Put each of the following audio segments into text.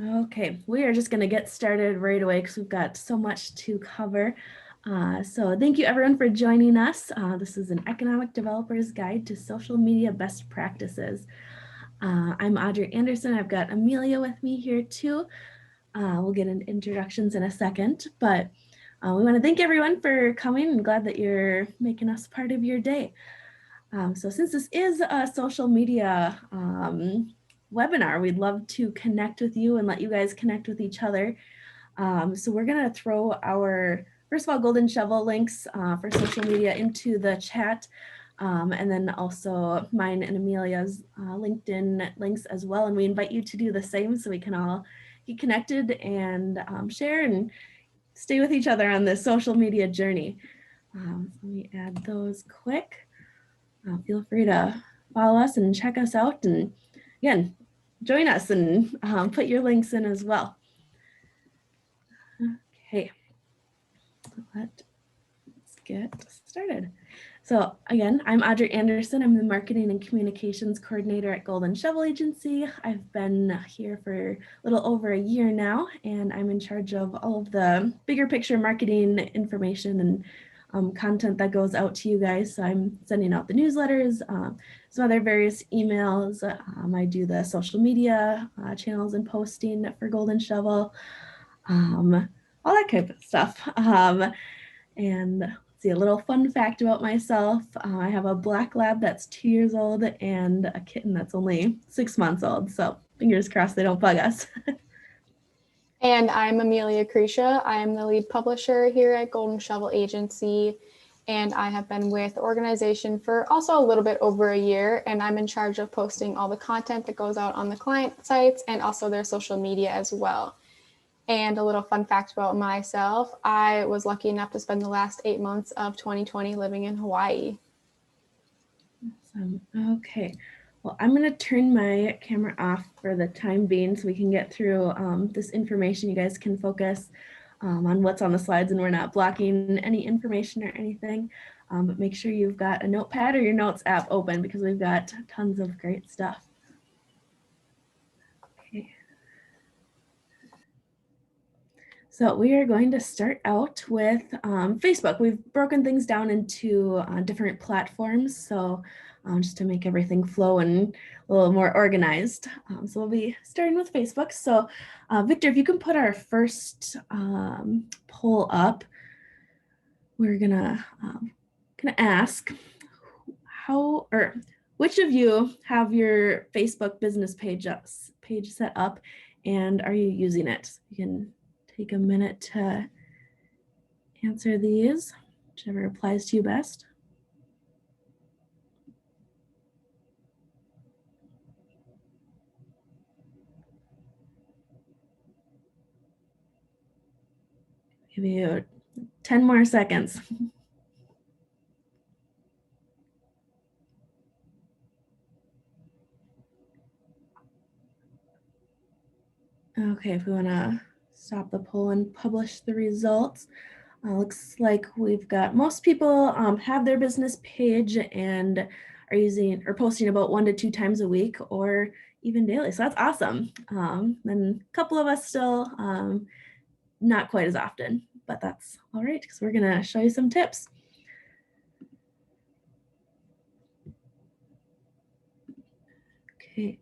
Okay, we are just going to get started right away because we've got so much to cover. So thank you everyone for joining us. This is an Economic Developer's Guide to Social Media Best Practices. I'm Audrey Anderson. I've got Amelia with me here too. We'll get into introductions in a second, but we want to thank everyone for coming. I'm glad that you're making us part of your day. So since this is a social media webinar, we'd love to connect with you and let you guys connect with each other. So we're going to throw our, first of all, Golden Shovel links for social media into the chat. And then also mine and Amelia's LinkedIn links as well. And we invite you to do the same so we can all get connected and share and stay with each other on this social media journey. Let me add those quick. Feel free to follow us and check us out, and again, join us and put your links in as well. Okay, let's get started. So again, I'm Audrey Anderson. I'm the Marketing and Communications Coordinator at Golden Shovel Agency. I've been here for a little over a year now, and I'm in charge of all of the bigger picture marketing information and content that goes out to you guys. So I'm sending out the newsletters, some other various emails. I do the social media channels and posting for Golden Shovel, all that kind of stuff. And let's see, a little fun fact about myself. I have a black lab that's 2 years old and a kitten that's only 6 months old. So fingers crossed they don't bug us. And I'm Amelia Crecia. I am the lead publisher here at Golden Shovel Agency, and I have been with the organization for also a little bit over a year, and I'm in charge of posting all the content that goes out on the client sites and also their social media as well. And a little fun fact about myself, I was lucky enough to spend the last 8 months of 2020 living in Hawaii. Awesome. Okay. Well, I'm going to turn my camera off for the time being so we can get through this information. You guys can focus on what's on the slides and we're not blocking any information or anything. But make sure you've got a notepad or your notes app open because we've got tons of great stuff. Okay. So we are going to start out with Facebook. We've broken things down into different platforms. So just to make everything flow and a little more organized. So we'll be starting with Facebook. So Victor, if you can put our first poll up, we're gonna ask which of you have your Facebook business page set up, and are you using it? You can take a minute to answer these, whichever applies to you best. Give you 10 more seconds. Okay, if we want to stop the poll and publish the results, looks like we've got most people have their business page and are using or posting about 1 to 2 times a week or even daily. So that's awesome. Then a couple of us still not quite as often, but that's all right because we're going to show you some tips. Okay.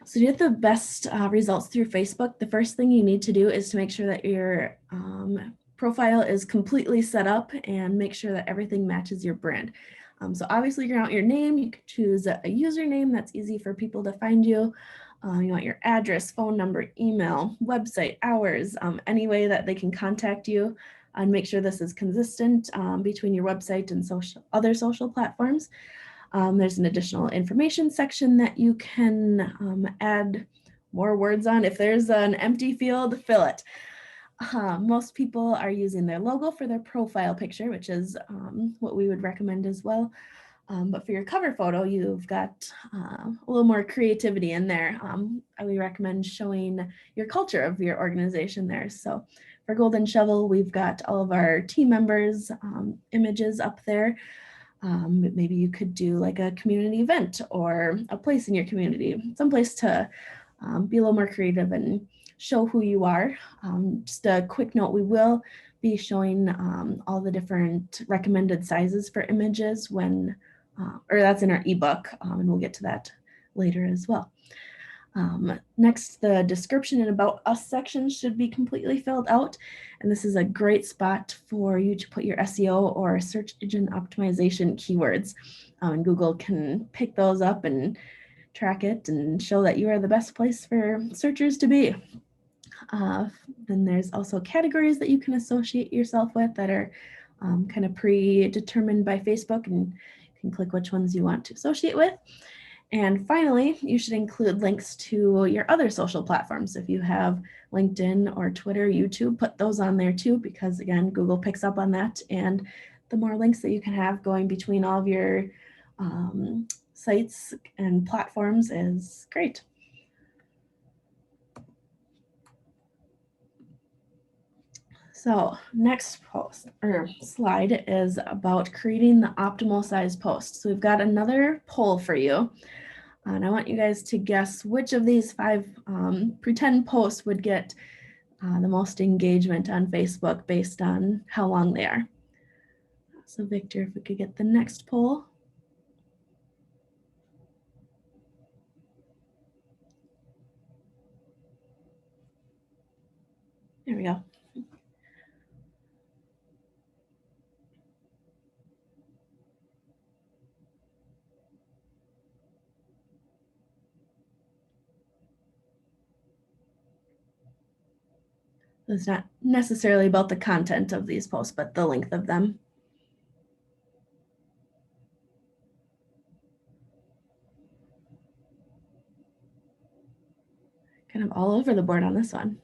So to get the best results through Facebook, the first thing you need to do is to make sure that your profile is completely set up and make sure that everything matches your brand. So obviously you're out your name, you can choose a username that's easy for people to find you. You want your address, phone number, email, website, hours, any way that they can contact you, and make sure this is consistent between your website and other social platforms. There's an additional information section that you can add more words on. If there's an empty field, fill it. Most people are using their logo for their profile picture, which is what we would recommend as well. But for your cover photo, you've got a little more creativity in there. We recommend showing your culture of your organization there. So for Golden Shovel, we've got all of our team members' images up there. Maybe you could do like a community event or a place in your community, someplace to be a little more creative and show who you are. Just a quick note, we will be showing all the different recommended sizes for images when, or that's in our ebook, and we'll get to that later as well. Next, the description and about us section should be completely filled out. And this is a great spot for you to put your SEO or search engine optimization keywords. And Google can pick those up and track it and show that you are the best place for searchers to be. Then there's also categories that you can associate yourself with that are kind of predetermined by Facebook, and you can click which ones you want to associate with. And finally, you should include links to your other social platforms. If you have LinkedIn or Twitter, YouTube, put those on there too, because again, Google picks up on that. And the more links that you can have going between all of your sites and platforms is great. So next post or slide is about creating the optimal size post. So we've got another poll for you. And I want you guys to guess which of these 5 pretend posts would get the most engagement on Facebook based on how long they are. So Victor, if we could get the next poll. There we go. It's not necessarily about the content of these posts, but the length of them. Kind of all over the board on this one.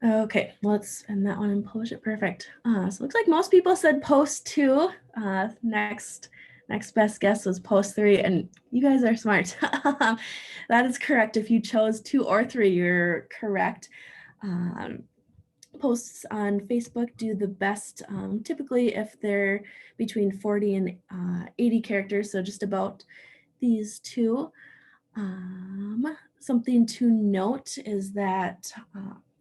Okay, let's end that one and publish it. Perfect. So it looks like most people said post 2. Next best guess was post 3, and you guys are smart. That is correct. If you chose 2 or 3, you're correct. Posts on Facebook do the best typically if they're between 40 and 80 characters, so just about these 2. Something to note is that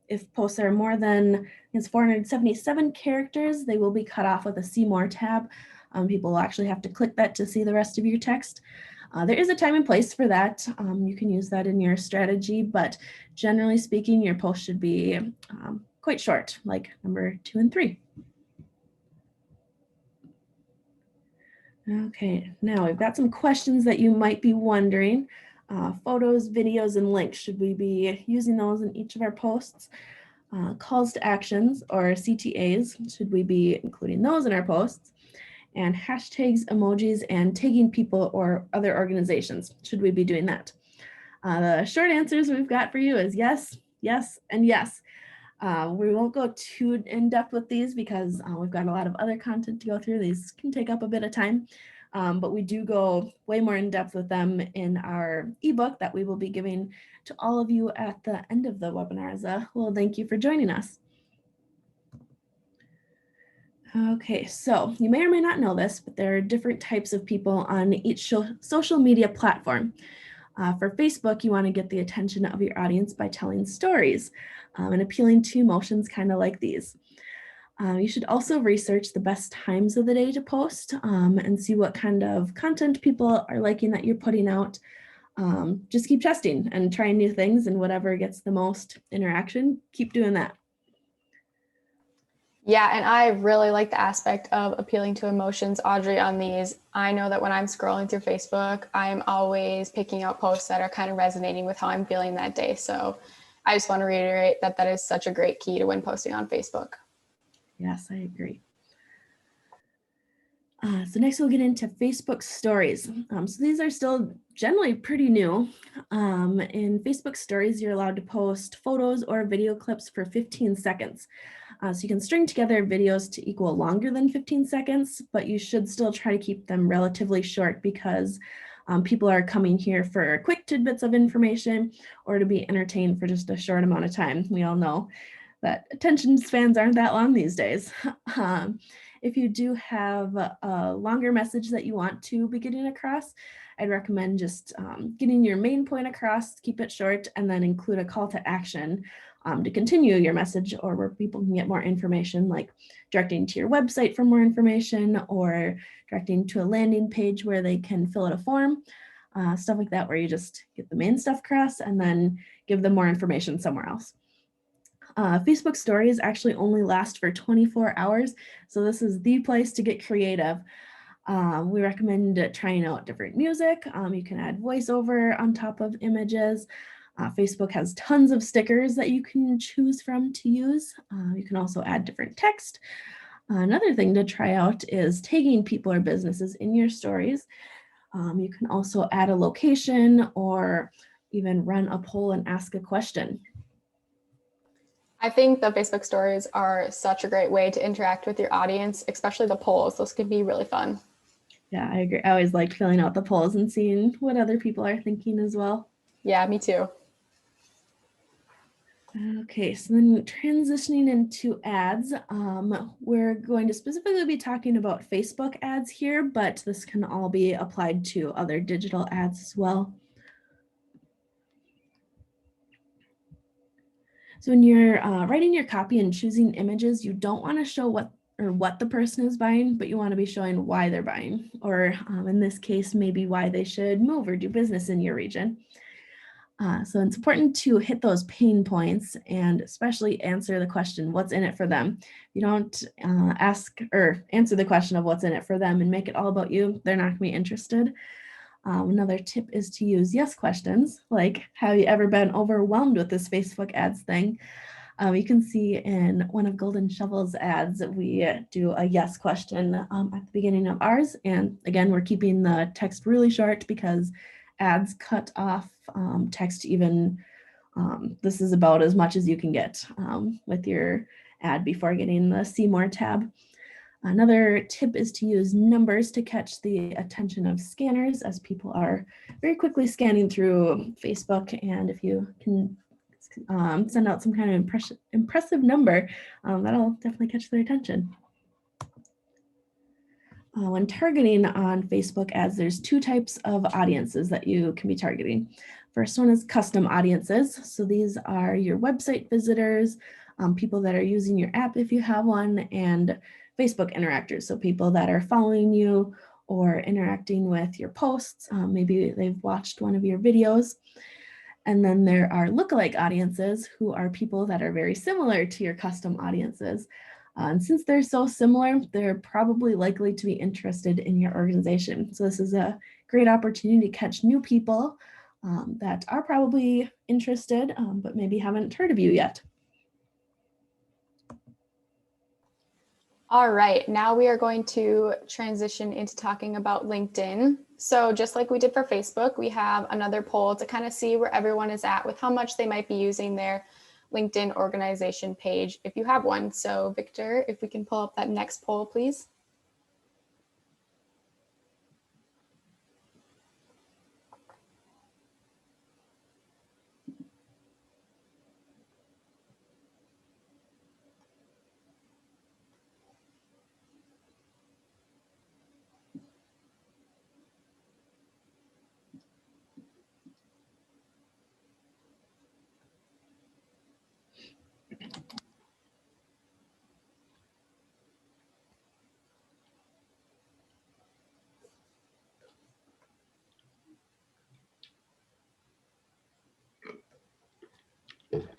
if posts are more than 477 characters, they will be cut off with a See More tab. People will actually have to click that to see the rest of your text. There is a time and place for that. You can use that in your strategy, but generally speaking, your post should be quite short, like number 2 and 3. Okay, now we've got some questions that you might be wondering. Photos, videos, and links, should we be using those in each of our posts? Calls to actions or CTAs, should we be including those in our posts? And hashtags, emojis, and tagging people or other organizations, should we be doing that? The short answers we've got for you is yes, yes, and yes. We won't go too in depth with these because we've got a lot of other content to go through. These can take up a bit of time, but we do go way more in depth with them in our ebook that we will be giving to all of you at the end of the webinar as a little thank you for joining us. Okay, so you may or may not know this, but there are different types of people on each social media platform. For Facebook, you want to get the attention of your audience by telling stories and appealing to emotions kind of like these. You should also research the best times of the day to post and see what kind of content people are liking that you're putting out. Just keep testing and trying new things, and whatever gets the most interaction, keep doing that. Yeah, and I really like the aspect of appealing to emotions, Audrey, on these. I know that when I'm scrolling through Facebook, I'm always picking out posts that are kind of resonating with how I'm feeling that day. So I just want to reiterate that that is such a great key to when posting on Facebook. Yes, I agree. So next we'll get into Facebook stories. So these are still generally pretty new. In Facebook stories, you're allowed to post photos or video clips for 15 seconds. So you can string together videos to equal longer than 15 seconds, but you should still try to keep them relatively short because People are coming here for quick tidbits of information or to be entertained for just a short amount of time. We all know that attention spans aren't that long these days. If you do have a longer message that you want to be getting across, I'd recommend just getting your main point across, keep it short, and then include a call to action to continue your message, or where people can get more information, like directing to your website for more information, or directing to a landing page where they can fill out a form, stuff like that, where you just get the main stuff across and then give them more information somewhere else. Facebook stories actually only last for 24 hours, so this is the place to get creative. We recommend trying out different music. You can add voiceover on top of images. Facebook has tons of stickers that you can choose from to use. You can also add different text. Another thing to try out is tagging people or businesses in your stories. You can also add a location or even run a poll and ask a question. I think the Facebook stories are such a great way to interact with your audience, especially the polls. Those can be really fun. Yeah, I agree. I always like filling out the polls and seeing what other people are thinking as well. Yeah, me too. Okay, so then transitioning into ads, we're going to specifically be talking about Facebook ads here, but this can all be applied to other digital ads as well. So when you're writing your copy and choosing images, you don't want to show what the person is buying, but you want to be showing why they're buying, or in this case, maybe why they should move or do business in your region. So it's important to hit those pain points and especially answer the question, what's in it for them? You don't ask or answer the question of what's in it for them and make it all about you, they're not going to be interested. Another tip is to use yes questions, like, have you ever been overwhelmed with this Facebook ads thing? You can see in one of Golden Shovel's ads, we do a yes question at the beginning of ours. And again, we're keeping the text really short because ads cut off text even. This is about as much as you can get with your ad before getting the See More tab. Another tip is to use numbers to catch the attention of scanners, as people are very quickly scanning through Facebook. And if you can send out some kind of impressive number, that'll definitely catch their attention. When targeting on Facebook ads, there's two types of audiences that you can be targeting. First one is custom audiences. So these are your website visitors, people that are using your app if you have one, and Facebook interactors. So people that are following you or interacting with your posts. Maybe they've watched one of your videos. And then there are lookalike audiences, who are people that are very similar to your custom audiences. And since they're so similar, they're probably likely to be interested in your organization. So this is a great opportunity to catch new people that are probably interested, but maybe haven't heard of you yet. All right, now we are going to transition into talking about LinkedIn. So just like we did for Facebook, we have another poll to kind of see where everyone is at with how much they might be using their LinkedIn organization page, if you have one. So Victor, if we can pull up that next poll, please.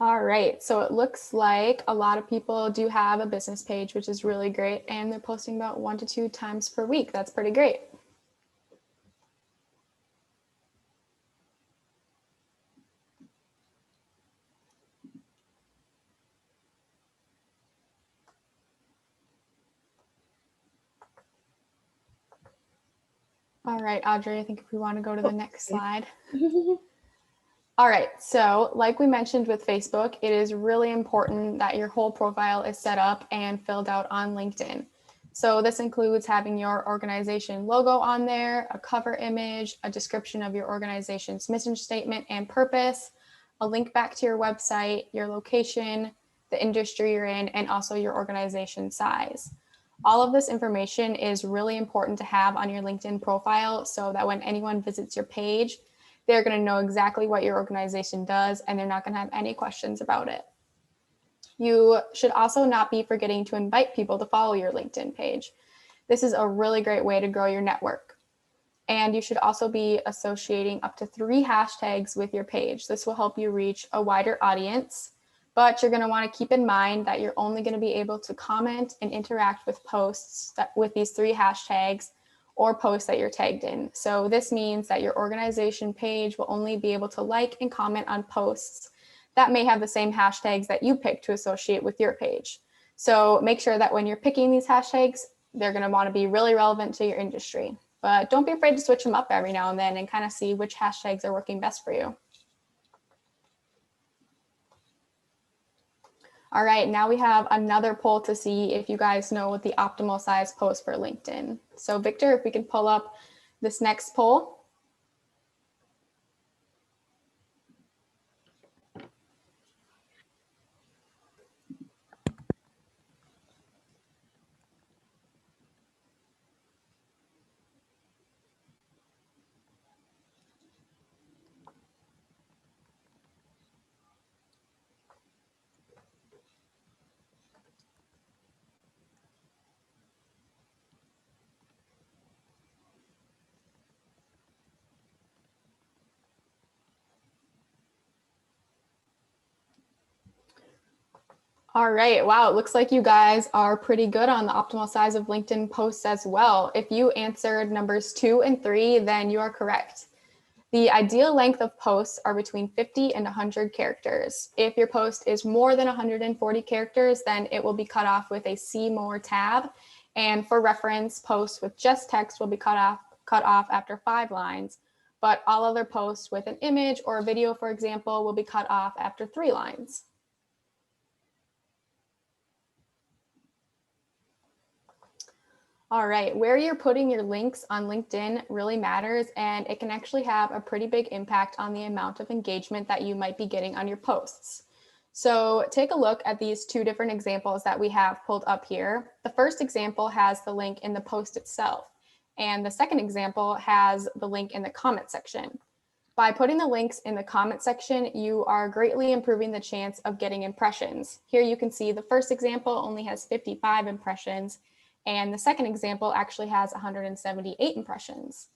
All right, so it looks like a lot of people do have a business page, which is really great, and they're posting about 1 to 2 times per week. That's pretty great. All right, Audrey, I think if we want to go to the next slide. All right, so like we mentioned with Facebook, it is really important that your whole profile is set up and filled out on LinkedIn. So this includes having your organization logo on there, a cover image, a description of your organization's mission statement and purpose, a link back to your website, your location, the industry you're in, and also your organization size. All of this information is really important to have on your LinkedIn profile so that when anyone visits your page, they're going to know exactly what your organization does and they're not going to have any questions about it. You should also not be forgetting to invite people to follow your LinkedIn page. This is a really great way to grow your network. And you should also be associating up to 3 hashtags with your page. This will help you reach a wider audience, but you're going to want to keep in mind that you're only going to be able to comment and interact with posts with these 3 hashtags or posts that you're tagged in. So this means that your organization page will only be able to like and comment on posts that may have the same hashtags that you pick to associate with your page. So make sure that when you're picking these hashtags, they're going to want to be really relevant to your industry. But don't be afraid to switch them up every now and then and kind of see which hashtags are working best for you. All right, now we have another poll to see if you guys know what the optimal size post for LinkedIn. So Victor, if we can pull up this next poll. All right, wow, it looks like you guys are pretty good on the optimal size of LinkedIn posts as well. If you answered numbers 2 and 3, then you are correct. The ideal length of posts are between 50 and 100 characters. If your post is more than 140 characters, then it will be cut off with a See More tab. And for reference, posts with just text will be cut off after 5 lines, but all other posts with an image or a video, for example, will be cut off after 3 lines. All right, where you're putting your links on LinkedIn really matters, and it can actually have a pretty big impact on the amount of engagement that you might be getting on your posts. So take a look at these 2 different examples that we have pulled up here. The first example has the link in the post itself, and the second example has the link in the comment section. By putting the links in the comment section, you are greatly improving the chance of getting impressions. Here you can see the first example only has 55 impressions, and the second example actually has 178 impressions.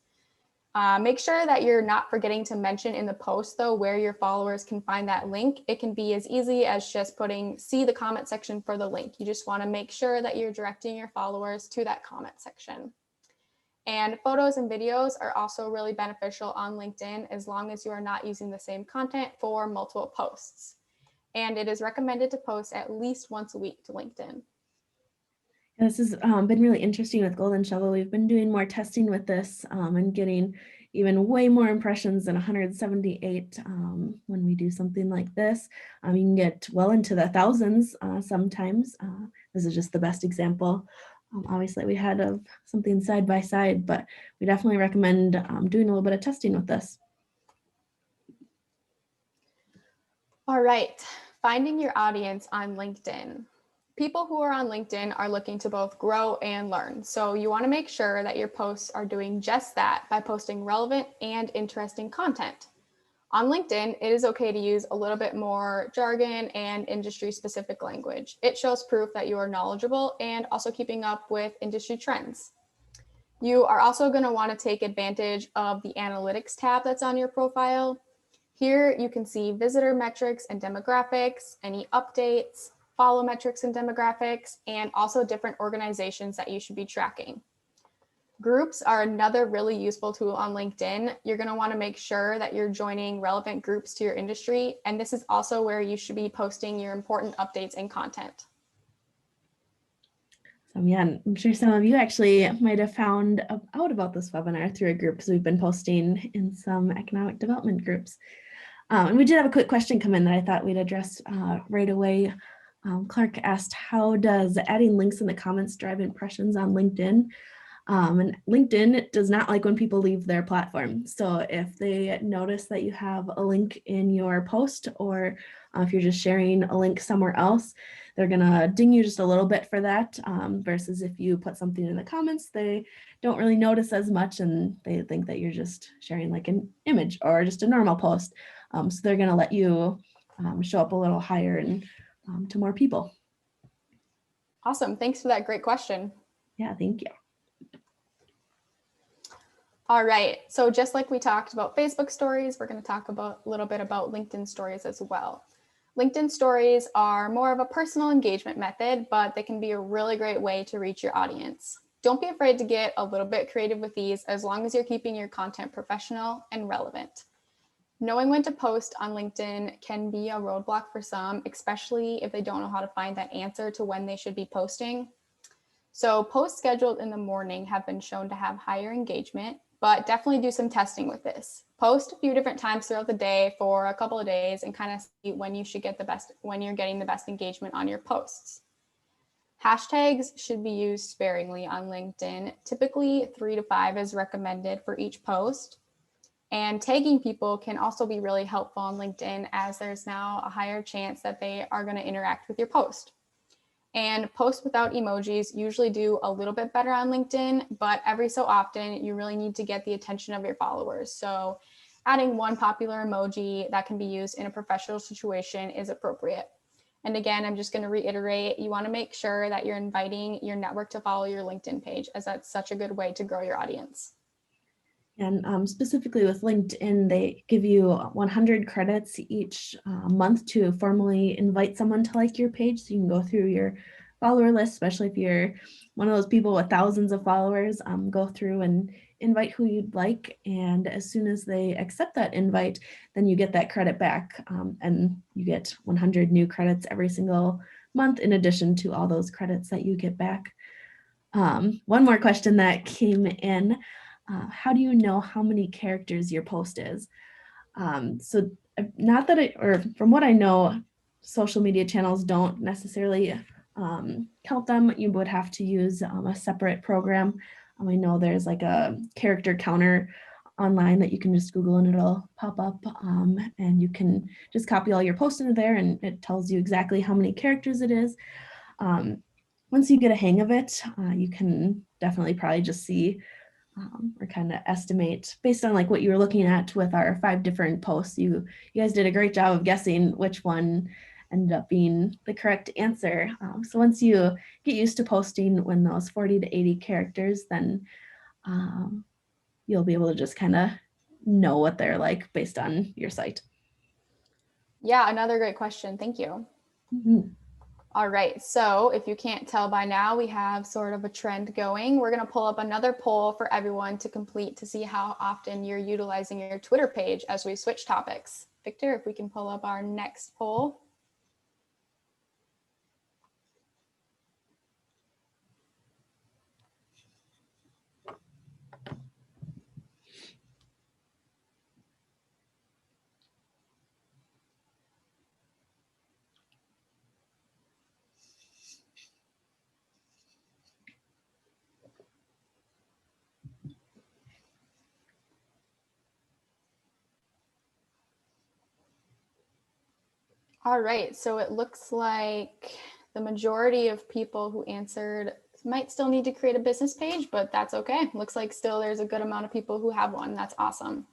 Make sure that you're not forgetting to mention in the post, though, where your followers can find that link. It can be as easy as just putting see the comment section for the link. You just want to make sure that you're directing your followers to that comment section. And photos and videos are also really beneficial on LinkedIn as long as you are not using the same content for multiple posts. And it is recommended to post at least once a week to LinkedIn. This has been really interesting with Golden Shovel. We've been doing more testing with this and getting even way more impressions than 178 when we do something like this. You can get well into the thousands sometimes. This is just the best example. Obviously, we had something side by side, but we definitely recommend doing a little bit of testing with this. All right, finding your audience on LinkedIn. People who are on LinkedIn are looking to both grow and learn. So you want to make sure that your posts are doing just that by posting relevant and interesting content. On LinkedIn, it is okay to use a little bit more jargon and industry-specific language. It shows proof that you are knowledgeable and also keeping up with industry trends. You are also going to want to take advantage of the analytics tab that's on your profile. Here you can see visitor metrics and demographics, any updates, follow metrics and demographics, and also different organizations that you should be tracking. Groups are another really useful tool on LinkedIn. You're going to want to make sure that you're joining relevant groups to your industry, and this is also where you should be posting your important updates and content. So yeah, I'm sure some of you actually might have found out about this webinar through a group because we've been posting in some economic development groups. And we did have a quick question come in that I thought we'd address right away. Clark asked, how does adding links in the comments drive impressions on LinkedIn? And LinkedIn does not like when people leave their platform. So if they notice that you have a link in your post, or if you're just sharing a link somewhere else, they're gonna ding you just a little bit for that, versus if you put something in the comments, they don't really notice as much and they think that you're just sharing like an image or just a normal post. So they're gonna let you show up a little higher and to more people. Awesome. Thanks for that great question. Yeah, thank you. All right. So just like we talked about Facebook stories, we're going to talk a little bit about LinkedIn stories as well. LinkedIn stories are more of a personal engagement method, but they can be a really great way to reach your audience. Don't be afraid to get a little bit creative with these, as long as you're keeping your content professional and relevant. Knowing when to post on LinkedIn can be a roadblock for some, especially if they don't know how to find that answer to when they should be posting. So posts scheduled in the morning have been shown to have higher engagement, but definitely do some testing with this. Post a few different times throughout the day for a couple of days and kind of see when you should get the best, when you're getting the best engagement on your posts. Hashtags should be used sparingly on LinkedIn. Typically 3 to 5 is recommended for each post. And tagging people can also be really helpful on LinkedIn, as there's now a higher chance that they are going to interact with your post. And posts without emojis usually do a little bit better on LinkedIn, but every so often you really need to get the attention of your followers. So adding one popular emoji that can be used in a professional situation is appropriate. And again, I'm just going to reiterate, you want to make sure that you're inviting your network to follow your LinkedIn page, as that's such a good way to grow your audience. And specifically with LinkedIn, they give you 100 credits each month to formally invite someone to like your page. So you can go through your follower list, especially if you're one of those people with thousands of followers, go through and invite who you'd like. And as soon as they accept that invite, then you get that credit back, and you get 100 new credits every single month, in addition to all those credits that you get back. One more question that came in. How do you know how many characters your post is? So not that or from what I know, social media channels don't necessarily count them. You would have to use a separate program. I know there's like a character counter online that you can just Google and it'll pop up, and you can just copy all your posts into there and it tells you exactly how many characters it is. Once you get a hang of it, you can definitely probably just see or kind of estimate based on like what you were looking at with our 5 different posts. You guys did a great job of guessing which one ended up being the correct answer. So once you get used to posting when those 40 to 80 characters, then you'll be able to just kind of know what they're like based on your site. Yeah, another great question. Thank you. Mm-hmm. All right, so if you can't tell by now, we have sort of a trend going. We're going to pull up another poll for everyone to complete to see how often you're utilizing your Twitter page as we switch topics. Victor, if we can pull up our next poll. All right, so it looks like the majority of people who answered might still need to create a business page, but that's okay. Looks like still there's a good amount of people who have one. That's awesome.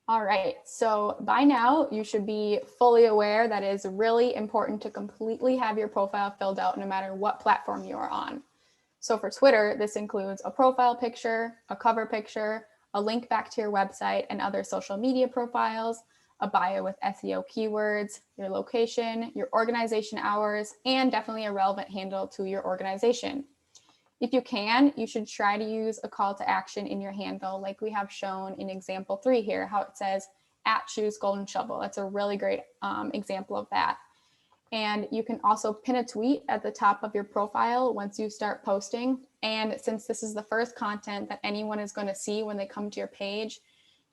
All right, so by now you should be fully aware that it is really important to completely have your profile filled out no matter what platform you are on. So for Twitter, this includes a profile picture, a cover picture, a link back to your website and other social media profiles, a bio with SEO keywords, your location, your organization hours, and definitely a relevant handle to your organization. If you can, you should try to use a call to action in your handle, like we have shown in example 3 here, how it says @choose golden shovel. That's a really great example of that. And you can also pin a tweet at the top of your profile once you start posting. And since this is the first content that anyone is going to see when they come to your page,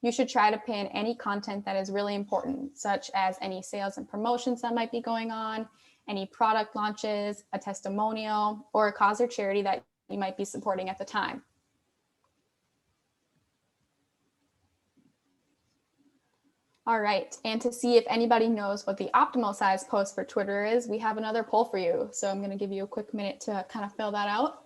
You should try to pin any content that is really important, such as any sales and promotions that might be going on, any product launches, a testimonial, or a cause or charity that you might be supporting at the time. All right, and to see if anybody knows what the optimal size post for Twitter is, we have another poll for you. So I'm going to give you a quick minute to kind of fill that out.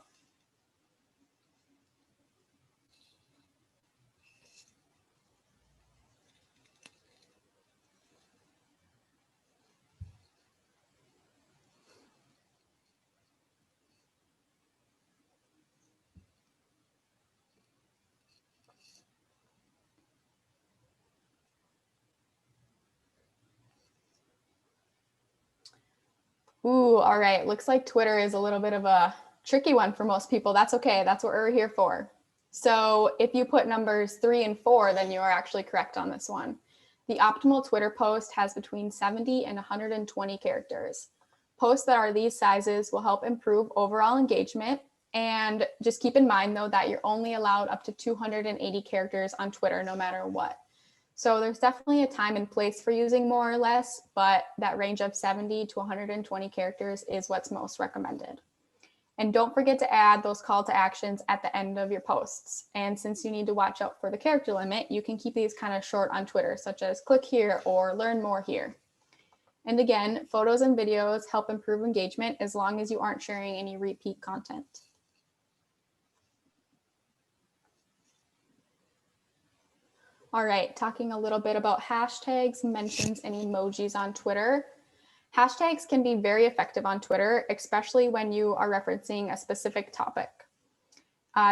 Ooh, all right. Looks like Twitter is a little bit of a tricky one for most people. That's okay. That's what we're here for. So if you put numbers 3 and 4, then you are actually correct on this one. The optimal Twitter post has between 70 and 120 characters. Posts that are these sizes will help improve overall engagement. And just keep in mind, though, that you're only allowed up to 280 characters on Twitter, no matter what. So there's definitely a time and place for using more or less, but that range of 70 to 120 characters is what's most recommended. And don't forget to add those call to actions at the end of your posts. And since you need to watch out for the character limit, you can keep these kind of short on Twitter, such as click here or learn more here. And again, photos and videos help improve engagement as long as you aren't sharing any repeat content. All right, talking a little bit about hashtags, mentions, and emojis on Twitter. Hashtags can be very effective on Twitter, especially when you are referencing a specific topic.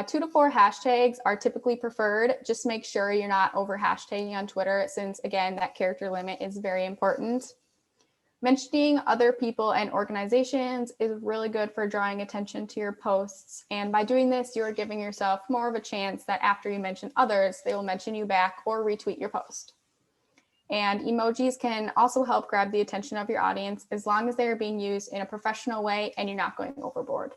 2 to 4 hashtags are typically preferred. Just make sure you're not over hashtagging on Twitter, since again, that character limit is very important. Mentioning other people and organizations is really good for drawing attention to your posts. And by doing this, you're giving yourself more of a chance that after you mention others, they will mention you back or retweet your post. And emojis can also help grab the attention of your audience as long as they are being used in a professional way and you're not going overboard.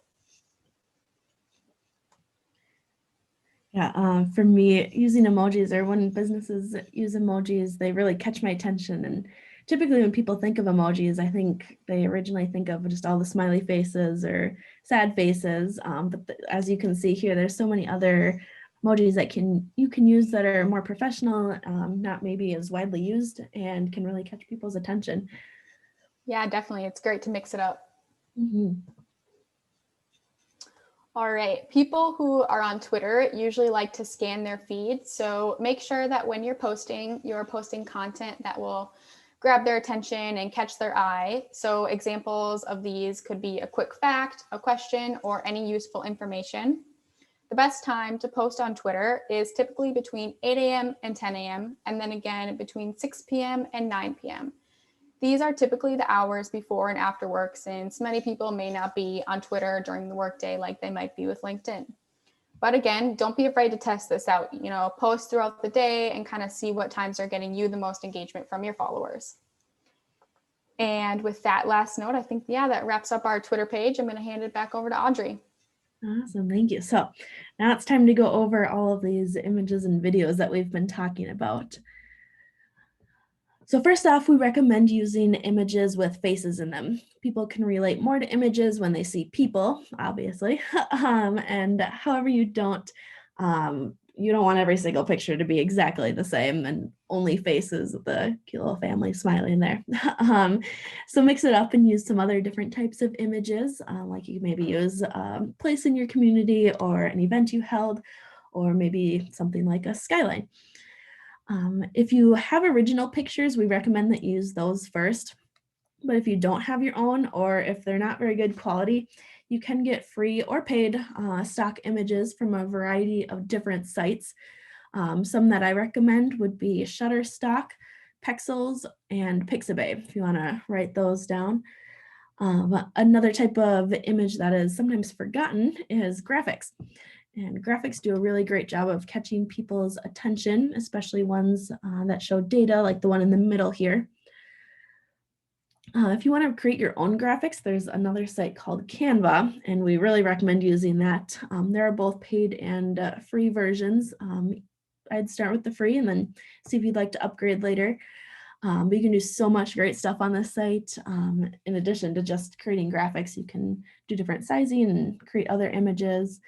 Yeah, for me, using emojis, or when businesses use emojis, they really catch my attention. And typically when people think of emojis, I think they originally think of just all the smiley faces or sad faces. But as you can see here, there's so many other emojis that you can use that are more professional, not maybe as widely used, and can really catch people's attention. Yeah, definitely. It's great to mix it up. Mm-hmm. All right, people who are on Twitter usually like to scan their feed. So make sure that when you're posting content that will grab their attention and catch their eye. So examples of these could be a quick fact, a question, or any useful information. The best time to post on Twitter is typically between 8 a.m. and 10 a.m. and then again between 6 p.m. and 9 p.m. These are typically the hours before and after work, since many people may not be on Twitter during the workday like they might be with LinkedIn. But again, don't be afraid to test this out. Post throughout the day and kind of see what times are getting you the most engagement from your followers. And with that last note, I think, that wraps up our Twitter page. I'm going to hand it back over to Audrey. Awesome, thank you. So now it's time to go over all of these images and videos that we've been talking about. So first off, we recommend using images with faces in them. People can relate more to images when they see people, obviously. And however, you don't want every single picture to be exactly the same and only faces with the cute little family smiling there. So mix it up and use some other different types of images, like you maybe use a place in your community or an event you held, or maybe something like a skyline. If you have original pictures, we recommend that you use those first. But if you don't have your own, or if they're not very good quality, you can get free or paid stock images from a variety of different sites. Some that I recommend would be Shutterstock, Pexels, and Pixabay, if you want to write those down. Another type of image that is sometimes forgotten is graphics. And graphics do a really great job of catching people's attention, especially ones that show data like the one in the middle here. If you want to create your own graphics, there's another site called Canva, and we really recommend using that. There are both paid and free versions. I'd start with the free and then see if you'd like to upgrade later. But you can do so much great stuff on this site. In addition to just creating graphics, you can do different sizing and create other images.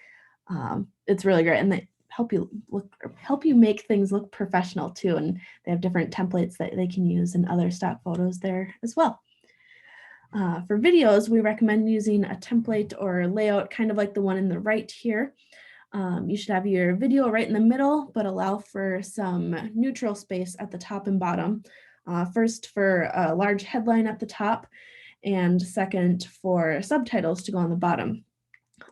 It's really great, and they help you make things look professional too. And they have different templates that they can use and other stock photos there as well. For videos, we recommend using a template or layout kind of like the one in the right here. You should have your video right in the middle, but allow for some neutral space at the top and bottom. First for a large headline at the top, and second for subtitles to go on the bottom.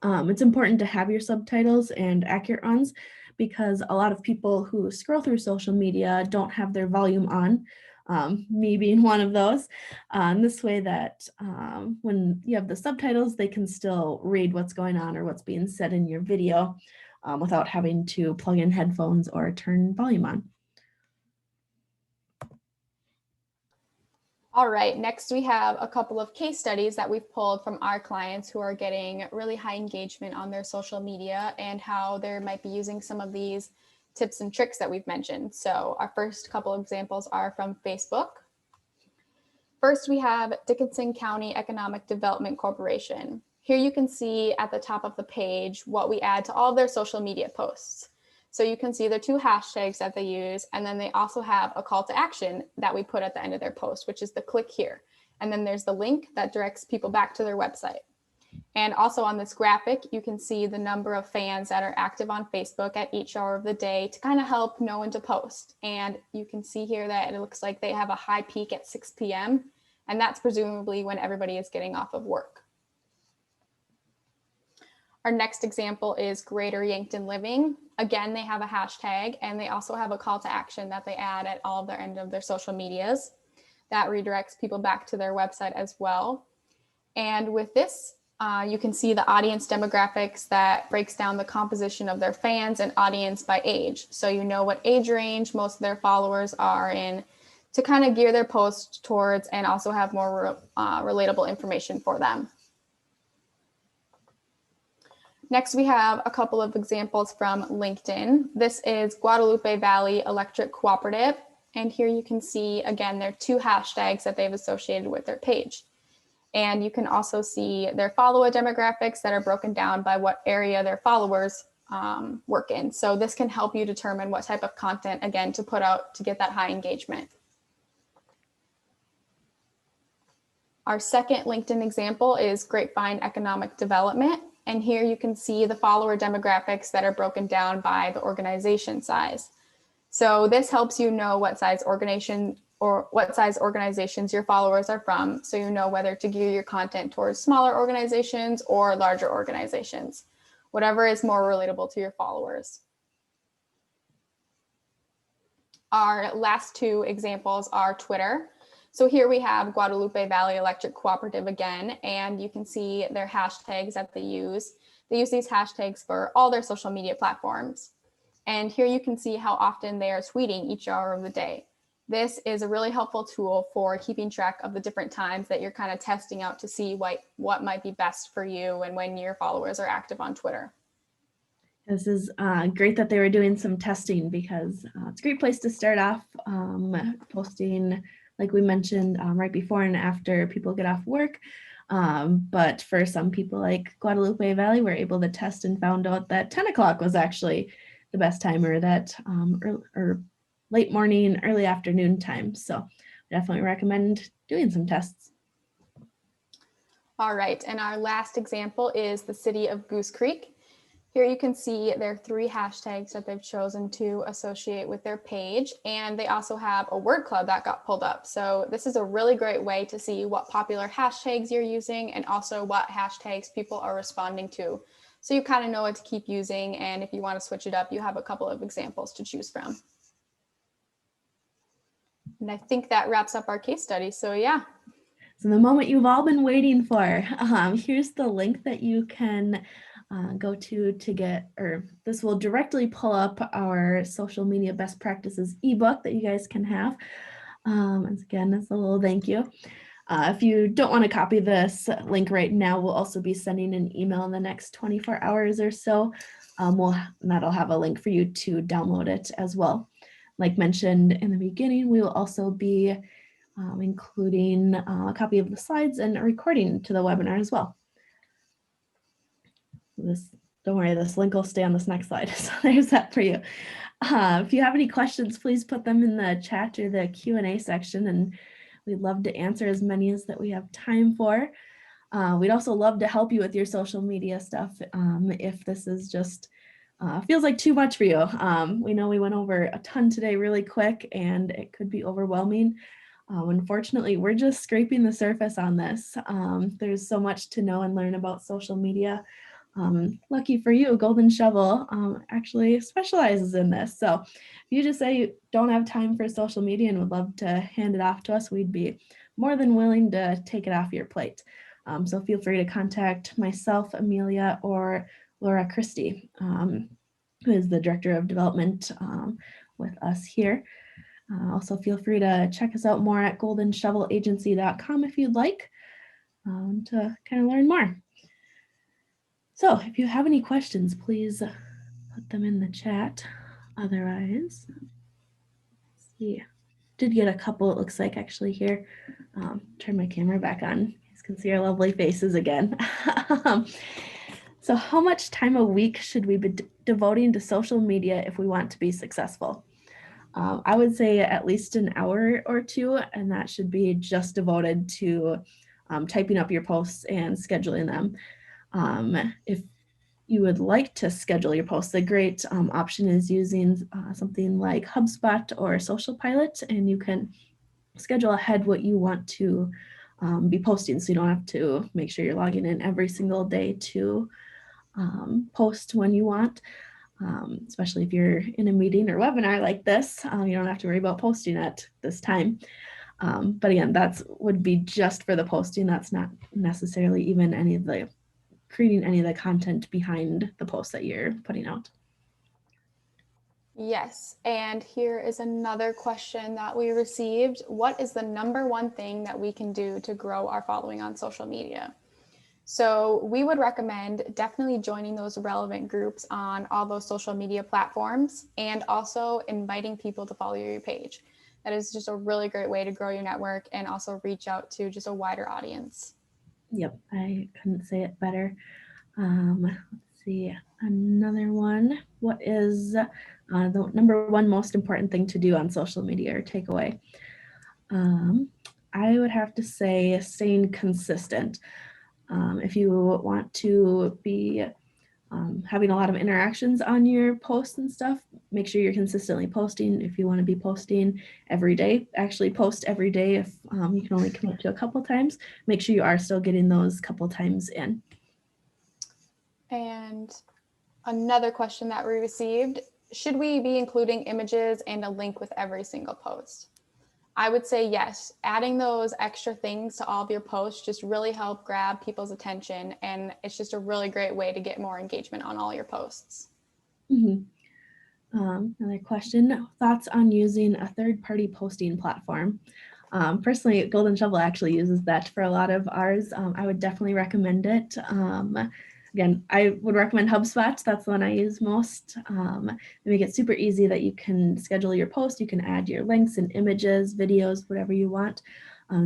It's important to have your subtitles and accurate ones because a lot of people who scroll through social media don't have their volume on, me being one of those. This way that when you have the subtitles, they can still read what's going on or what's being said in your video without having to plug in headphones or turn volume on. All right, next we have a couple of case studies that we've pulled from our clients who are getting really high engagement on their social media and how they might be using some of these tips and tricks that we've mentioned. So our first couple examples are from Facebook. First, we have Dickinson County Economic Development Corporation. Here you can see at the top of the page what we add to all of their social media posts. So you can see the 2 hashtags that they use, and then they also have a call to action that we put at the end of their post, which is the click here. And then there's the link that directs people back to their website. And also on this graphic, you can see the number of fans that are active on Facebook at each hour of the day to kind of help know when to post. And you can see here that it looks like they have a high peak at 6 p.m. And that's presumably when everybody is getting off of work. Our next example is Greater Yankton Living. Again, they have a hashtag and they also have a call to action that they add at all of their end of their social medias that redirects people back to their website as well. And with this, you can see the audience demographics that breaks down the composition of their fans and audience by age. So you know what age range most of their followers are in to kind of gear their post towards and also have more relatable information for them. Next, we have a couple of examples from LinkedIn. This is Guadalupe Valley Electric Cooperative. And here you can see, again, their 2 hashtags that they've associated with their page. And you can also see their follower demographics that are broken down by what area their followers work in. So this can help you determine what type of content, again, to put out to get that high engagement. Our second LinkedIn example is Grapevine Economic Development. And here you can see the follower demographics that are broken down by the organization size. So this helps you know what size organizations your followers are from, so you know whether to gear your content towards smaller organizations or larger organizations, whatever is more relatable to your followers. Our last 2 examples are Twitter. So here we have Guadalupe Valley Electric Cooperative again, and you can see their hashtags that they use. They use these hashtags for all their social media platforms. And here you can see how often they are tweeting each hour of the day. This is a really helpful tool for keeping track of the different times that you're kind of testing out to see what might be best for you and when your followers are active on Twitter. This is great that they were doing some testing because it's a great place to start off posting, like we mentioned, right before and after people get off work. But for some people like Guadalupe Valley, we're able to test and found out that 10 o'clock was actually the best time, or that or late morning, early afternoon time. So I definitely recommend doing some tests. All right, and our last example is the city of Goose Creek. Here you can see their 3 hashtags that they've chosen to associate with their page, and they also have a word cloud that got pulled up. So this is a really great way to see what popular hashtags you're using and also what hashtags people are responding to. So you kind of know what to keep using, and if you want to switch it up, you have a couple of examples to choose from. And I think that wraps up our case study. So yeah. So the moment you've all been waiting for, here's the link that you can go to get, or this will directly pull up our social media best practices ebook that you guys can have. Once again, that's a little thank you. If you don't want to copy this link right now, we'll also be sending an email in the next 24 hours or so that'll have a link for you to download it as well. Like mentioned in the beginning, we will also be including a copy of the slides and a recording to the webinar as well. Don't worry, this link will stay on this next slide. So there's that for you. If you have any questions, please put them in the chat or the Q&A section, and we'd love to answer as many as that we have time for. We'd also love to help you with your social media stuff if this is just feels like too much for you. We know we went over a ton today really quick, and it could be overwhelming. Unfortunately, we're just scraping the surface on this. There's so much to know and learn about social media. Lucky for you, Golden Shovel actually specializes in this. So if you just say you don't have time for social media and would love to hand it off to us, we'd be more than willing to take it off your plate. So feel free to contact myself, Amelia, or Laura Christie, who is the Director of Development with us here. Also feel free to check us out more at goldenshovelagency.com if you'd like to kind of learn more. So if you have any questions, please put them in the chat. Otherwise, let's see. Did get a couple, it looks like, actually here. Turn my camera back on. You guys can see our lovely faces again. So how much time a week should we be devoting to social media if we want to be successful? I would say at least an hour or two, and that should be just devoted to typing up your posts and scheduling them. If you would like to schedule your posts, a great option is using something like HubSpot or Social Pilot, and you can schedule ahead what you want to be posting, so you don't have to make sure you're logging in every single day to post when you want. Especially if you're in a meeting or webinar like this, you don't have to worry about posting at this time. But again, that would be just for the posting. That's not necessarily even any of the creating any of the content behind the post that you're putting out. Yes, and here is another question that we received. What is the number one thing that we can do to grow our following on social media? So we would recommend definitely joining those relevant groups on all those social media platforms, and also inviting people to follow your page. That is just a really great way to grow your network and also reach out to just a wider audience. Yep, I couldn't say it better. Let's see, another one. What is the number one most important thing to do on social media or takeaway? I would have to say staying consistent. If you want to be having a lot of interactions on your posts and stuff, make sure you're consistently posting. If you want to be posting every day, actually post every day. If you can only commit to a couple times, make sure you are still getting those couple times in. And another question that we received, should we be including images and a link with every single post? I would say yes. Adding those extra things to all of your posts just really help grab people's attention, and it's just a really great way to get more engagement on all your posts. Another question, thoughts on using a third-party posting platform? Personally, Golden Shovel actually uses that for a lot of ours. I would definitely recommend it. Again, I would recommend HubSpot. That's the one I use most. They make it super easy that you can schedule your post. You can add your links and images, videos, whatever you want.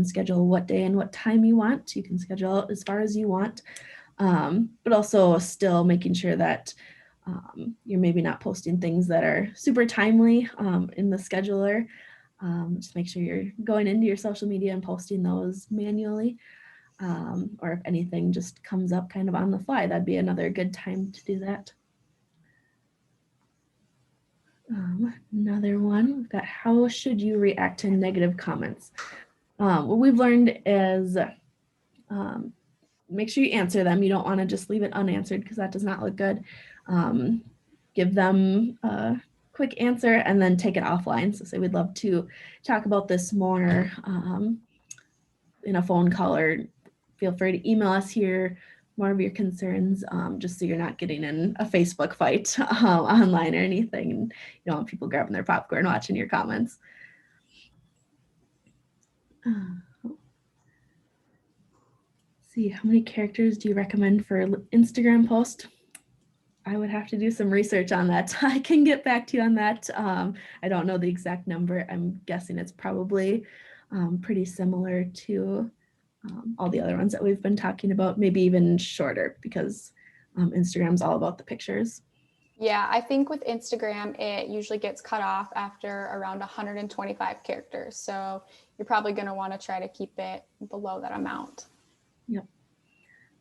Schedule what day and what time you want. You can schedule as far as you want, but also still making sure that you're maybe not posting things that are super timely in the scheduler. Just make sure you're going into your social media and posting those manually. Or if anything just comes up kind of on the fly, that'd be another good time to do that. Another one, we've got how should you react to negative comments? What we've learned is make sure you answer them. You don't want to just leave it unanswered because that does not look good. Give them a quick answer and then take it offline. So say we'd love to talk about this more in a phone call, or feel free to email us here more of your concerns, just so you're not getting in a Facebook fight online or anything, and you don't want people grabbing their popcorn watching your comments. See, how many characters do you recommend for Instagram post? I would have to do some research on that. I can get back to you on that. I don't know the exact number. I'm guessing it's probably pretty similar to all the other ones that we've been talking about, maybe even shorter because Instagram's all about the pictures. Yeah, I think with Instagram, it usually gets cut off after around 125 characters. So you're probably going to want to try to keep it below that amount. Yep.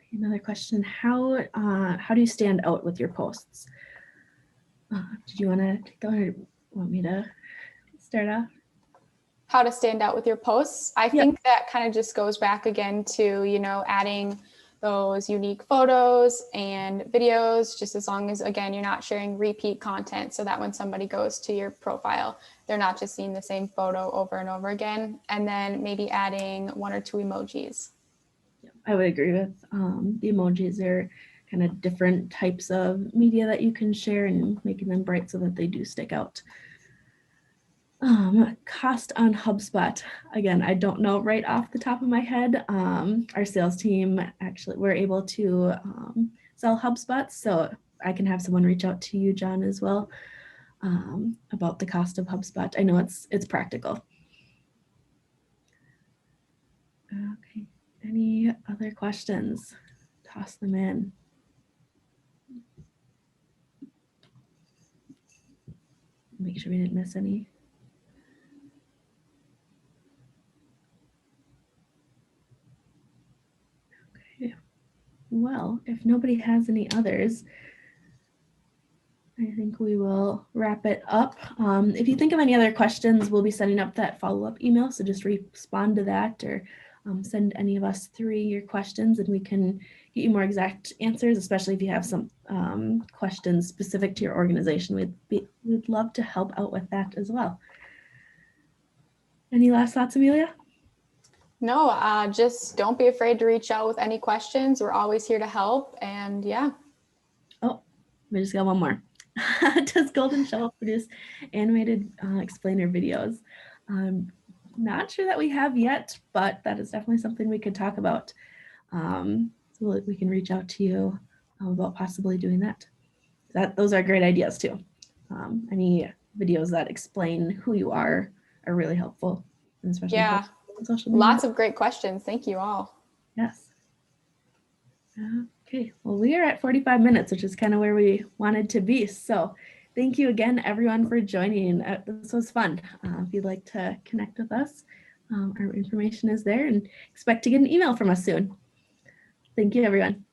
Okay, another question: How do you stand out with your posts? Did you want to go ahead? Want me to start off? How to stand out with your posts. I Yep. think that kind of just goes back again to, adding those unique photos and videos, just as long as, again, you're not sharing repeat content so that when somebody goes to your profile, they're not just seeing the same photo over and over again. And then maybe adding 1 or 2 emojis. I would agree with the emojis are kind of different types of media that you can share and making them bright so that they do stick out. Cost on HubSpot. Again, I don't know right off the top of my head. Our sales team actually we're able to sell HubSpots, so I can have someone reach out to you, John, as well about the cost of HubSpot. I know it's practical. Okay. Any other questions? Toss them in. Make sure we didn't miss any. Okay. Well, if nobody has any others, I think we will wrap it up. If you think of any other questions, we'll be setting up that follow-up email. So just respond to that or send any of us 3 your questions and we can get you more exact answers, especially if you have some questions specific to your organization. We'd love to help out with that as well. Any last thoughts, Amelia? No, just don't be afraid to reach out with any questions. We're always here to help. And yeah. Oh, we just got one more. Does Golden Shovel produce animated explainer videos? Not sure that we have yet, but that is definitely something we could talk about. So we can reach out to you about possibly doing that. Those are great ideas too. Any videos that explain who you are really helpful, and especially Yeah. on social media. Lots of great questions. Thank you all. Yes. Okay, well, we are at 45 minutes, which is kind of where we wanted to be. So thank you again, everyone, for joining. This was fun. If you'd like to connect with us, our information is there and expect to get an email from us soon. Thank you, everyone.